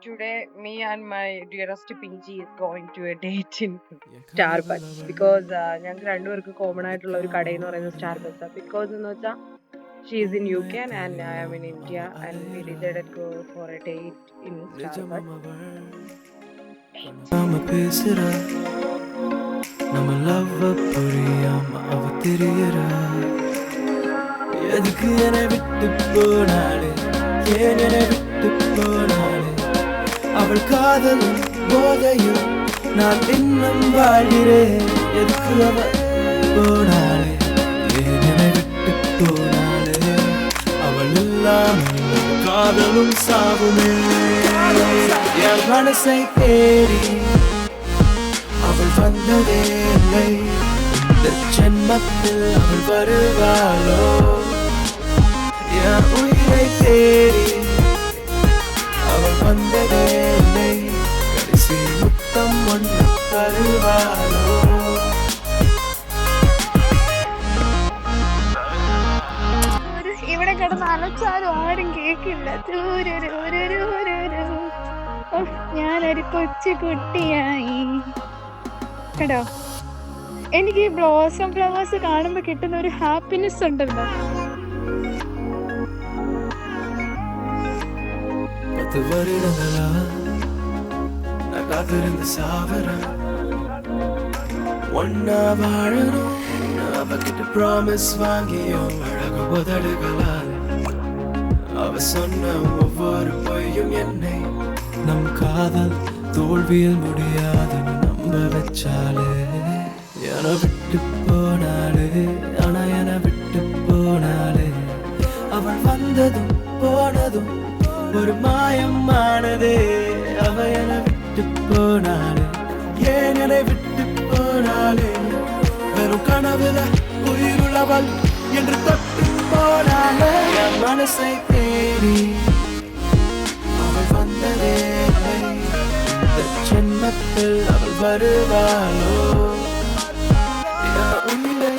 today me and my dearest Pinky is going to a date in Starbucks because ഞങ്ങൾക്ക് രണ്ടുപേർക്ക് common ആയിട്ടുള്ള ഒരു കട എന്ന് പറയുന്നത് Starbucks ആണ്. Because എന്ന് വെച്ചാൽ she is in UK and I am in India and we decided to go for a date in Starbucks. நம்ம லவ் புரியாம அவ தெரியறா எதுக்கு என்னை விட்டு போனாளே ஏன் என்னை விட்டு போனாளே அவள் காதலும் போதையும் நான் இன்னும் வாழ்கிறேன் எதுக்கு அவ போனாளே ஏன் என்னை விட்டு போனாளே அவள் இல்லாமல் காதலும் சாவுமே என் மனசை தேடி அவள் வந்ததே இல்லை இந்த ஜென்மத்தில் அவள் வருவாளோ என் உயிரை தேடி அவள் வந்ததே இல்லை கடைசி முத்தம் ஒன்று தருவாளோ ഇവിടെ കിടന്ന് അലച്ചാലും ആരും കേക്കില്ല. ഞാനൊരു കൊച്ചു കുട്ടിയായി കേട്ടോ. എനിക്ക് ഈ ബ്ലോസം ഫ്ലവേഴ്സ് കാണുമ്പോ കിട്ടുന്ന ഒരു ഹാപ്പിനെസ് ഉണ്ടല്ലോ. ஒன்னா வாழணும் அவகிட்ட ப்ராமிஸ் வாங்கியோ அழகு உதடுகளால் அவ சொன்ன ஒவ்வொரு பொய்யும் என்னை நம் காதல் தோல்வியில் முடியாதுன்னு நம்ப வச்சாலே என விட்டு போனாலே ஆனா என விட்டு போனாலே அவள் வந்ததும் போனதும் ஒரு மாயமானதே அவ என விட்டு போனாலே ஏன் என்னை விட்டு போனாலே வெறும் கனவுல உயிருள்ளவள் என்று தொட்டு போனாலே என் மனசை தேடி அவள் வந்ததே இந்த ஜென்மத்தில் அவள் வருவாளோ என் உயிரை